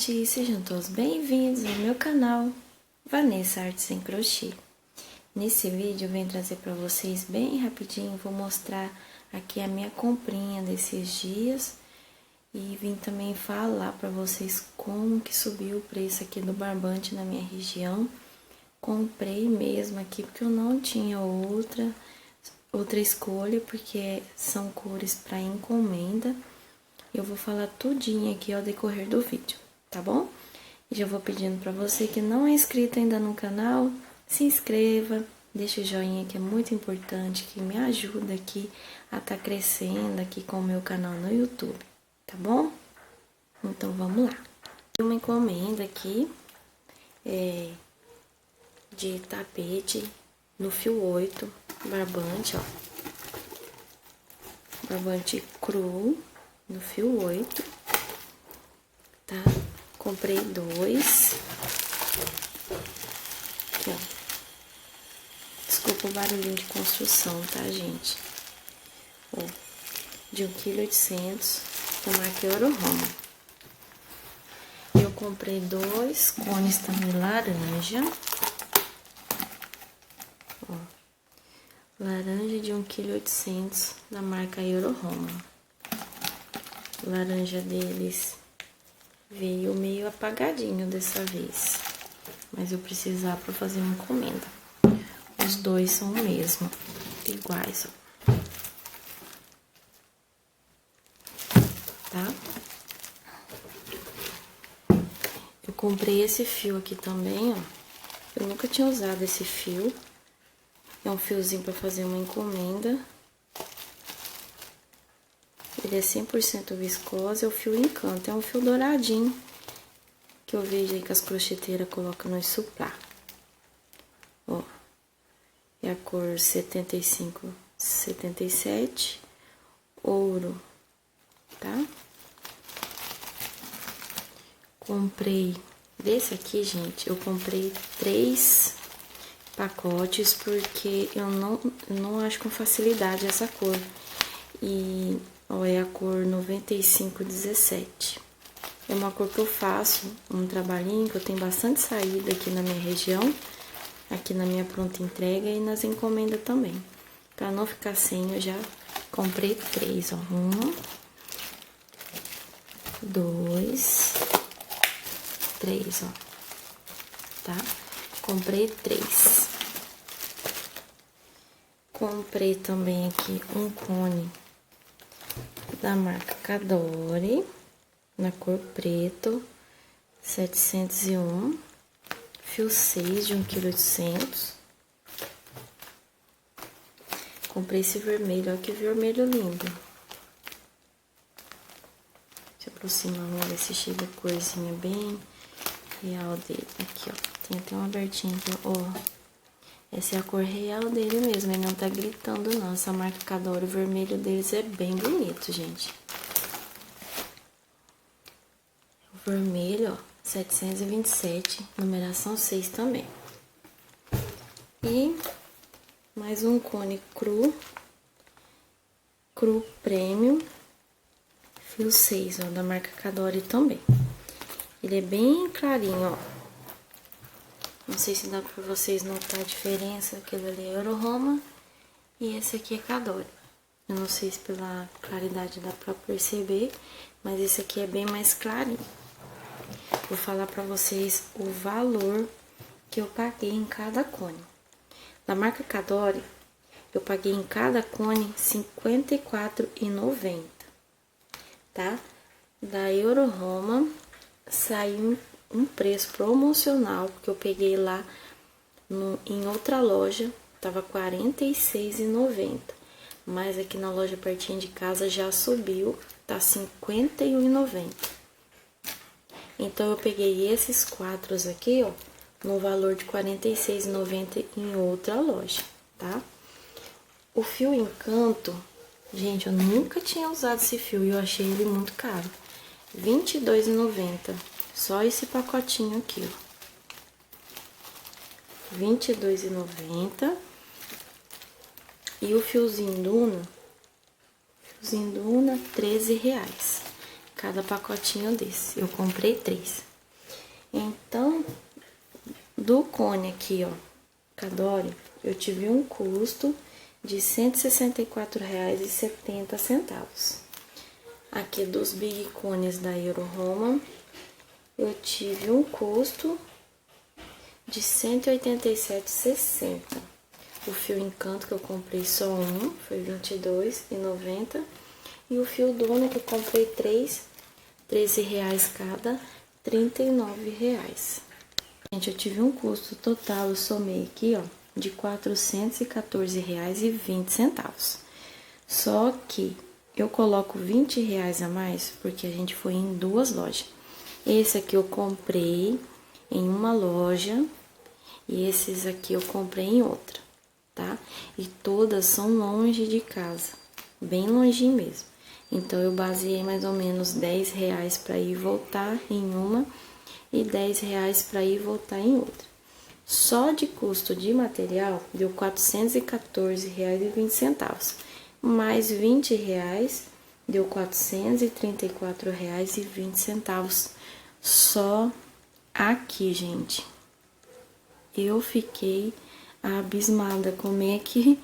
gente! Sejam todos bem-vindos ao meu canal Vanessa Artes em Crochê. Nesse vídeo eu venho trazer para vocês bem rapidinho, vou mostrar aqui a minha comprinha desses dias e vim também falar para vocês como que subiu o preço aqui do barbante na minha região. Comprei mesmo aqui porque eu não tinha outra escolha, porque são cores para encomenda. Eu vou falar tudinho aqui ao decorrer do vídeo, tá bom? E já vou pedindo pra você que não é inscrito ainda no canal, se inscreva, deixa o joinha que é muito importante, que me ajuda aqui a tá crescendo aqui com o meu canal no YouTube, tá bom? Então vamos lá. Uma encomenda aqui de tapete no fio 8, barbante, ó. Barbante cru no fio 8, tá? Comprei dois. Aqui, ó. Desculpa o barulhinho de construção, tá, gente? Ó, de 1,8 kg, da marca Euroroma. Eu comprei dois cones também laranja. Ó, laranja de 1,8 kg, da marca Euroroma. O laranja deles veio meio apagadinho dessa vez, mas eu precisava para fazer uma encomenda. Os dois são o mesmo, iguais, ó. Tá? Eu comprei esse fio aqui também, ó. Eu nunca tinha usado esse fio. É um fiozinho para fazer uma encomenda. Ele é 100% viscose, é o fio Encanto, é um fio douradinho, que eu vejo aí que as crocheteiras colocam no suplá. Ó, é a cor 75, 77, ouro, tá? Comprei, desse aqui, gente, eu comprei 3 pacotes, porque eu não acho com facilidade essa cor. E ó, é a cor 9517. É uma cor que eu faço um trabalhinho, que eu tenho bastante saída aqui na minha região, aqui na minha pronta entrega e nas encomendas também. Pra não ficar sem, eu já comprei 3, ó. 1, 2, 3, ó. Tá? Comprei 3. Comprei também aqui um cone da marca Cadore, na cor preto, 701, fio 6 de 1,8 kg. Comprei esse vermelho, olha que vermelho lindo. Deixa eu aproximar, vamos ver se chega a corzinha bem real dele. Aqui, ó, tem até uma abertinha aqui, ó. Essa é a cor real dele mesmo, ele não tá gritando não. Essa marca Cadore, o vermelho deles é bem bonito, gente. O vermelho, ó, 727, numeração 6 também. E mais um cone cru premium, fio 6, ó, da marca Cadore também. Ele é bem clarinho, ó. Não sei se dá pra vocês notar a diferença, aquele ali é Euroroma e esse aqui é Cadore. Eu não sei se pela claridade dá pra perceber, mas esse aqui é bem mais clarinho. Vou falar pra vocês o valor que eu paguei em cada cone. Da marca Cadore, eu paguei em cada cone R$ 54,90, tá? Da Euroroma, saiu um preço promocional, porque eu peguei lá em outra loja, tava R$ 46,90. Mas aqui na loja pertinho de casa já subiu, tá R$ 51,90. Então, eu peguei esses 4 aqui, ó, no valor de R$ 46,90 em outra loja, tá? O fio Encanto, gente, eu nunca tinha usado esse fio e eu achei ele muito caro. R$ 22,90. Só esse pacotinho aqui, ó. R$ 22,90. E o fiozinho Duna, R$ 13,00. Cada pacotinho desse. Eu comprei 3. Então, do cone aqui, ó, Cadore, eu tive um custo de R$ 164,70. Aqui dos Big Cones da Euroroma, eu tive um custo de R$ 187,60. O fio Encanto que eu comprei só um, foi R$ 22,90. E o fio Dona que eu comprei três, R$ 13 cada, R$ 39. Gente, eu tive um custo total, eu somei aqui, ó, de R$ 414,20. Só que eu coloco R$ 20 a mais, porque a gente foi em duas lojas. Esse aqui eu comprei em uma loja e esses aqui eu comprei em outra, tá? E todas são longe de casa, bem longinho mesmo. Então, eu baseei mais ou menos R$ 10 para ir e voltar em uma e R$ 10 para ir e voltar em outra. Só de custo de material deu R$ 414,20, mais R$ 20 deu R$ 434,20 só aqui, gente. Eu fiquei abismada como é que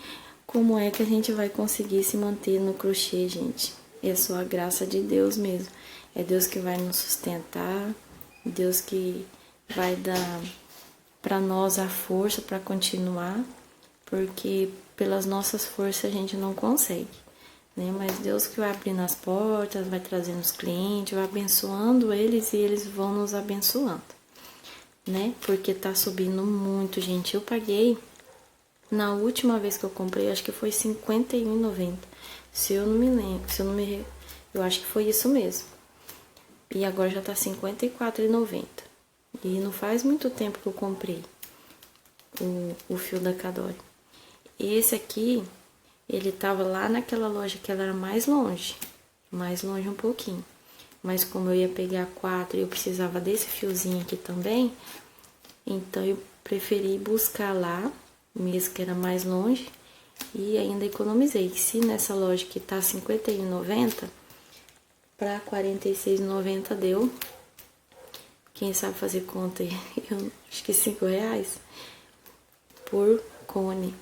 a gente vai conseguir se manter no crochê, gente. É só a graça de Deus mesmo. É Deus que vai nos sustentar, Deus que vai dar para nós a força para continuar, porque pelas nossas forças a gente não consegue, né? Mas Deus que vai abrindo as portas, vai trazendo os clientes, vai abençoando eles e eles vão nos abençoando, né? Porque tá subindo muito, gente. Eu paguei, na última vez que eu comprei, acho que foi R$ 51,90. Se eu não me lembro, eu acho que foi isso mesmo. E agora já tá R$ 54,90. E não faz muito tempo que eu comprei o fio da Cadore. Esse aqui, ele tava lá naquela loja que ela era mais longe um pouquinho. Mas como eu ia pegar 4 e eu precisava desse fiozinho aqui também, então eu preferi buscar lá, mesmo que era mais longe, e ainda economizei. Se nessa loja que tá R$ 51,90, para R$ 46,90 deu, quem sabe fazer conta aí, eu acho que R$ 5 por cone,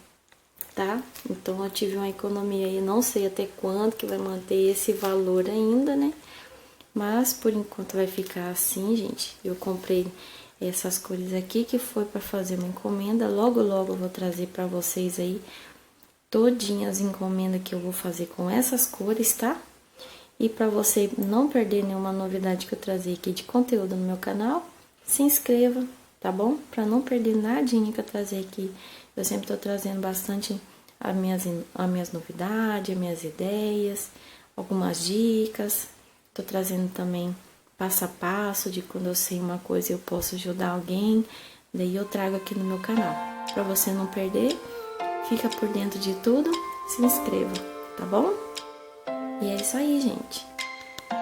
tá? Então eu tive uma economia aí, não sei até quando que vai manter esse valor ainda, né? Mas por enquanto vai ficar assim, gente. Eu comprei essas cores aqui que foi para fazer uma encomenda. Logo eu vou trazer para vocês aí todinhas as encomendas que eu vou fazer com essas cores, tá? E para você não perder nenhuma novidade que eu trazer aqui de conteúdo no meu canal, se inscreva, tá bom? Para não perder nadinha que eu trazer aqui. Eu sempre tô trazendo bastante as minhas novidades, as minhas ideias, algumas dicas. Tô trazendo também passo a passo de quando eu sei uma coisa eu posso ajudar alguém. Daí eu trago aqui no meu canal. Para você não perder, fica por dentro de tudo, se inscreva, tá bom? E é isso aí, gente.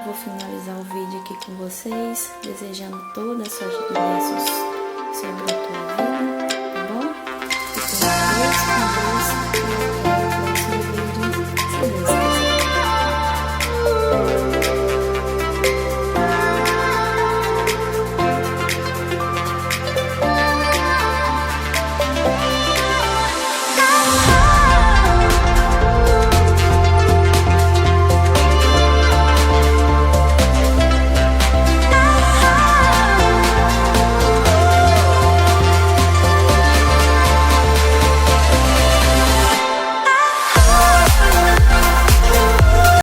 Vou finalizar o vídeo aqui com vocês, desejando toda a sorte de bênçãos sobre a tua vida.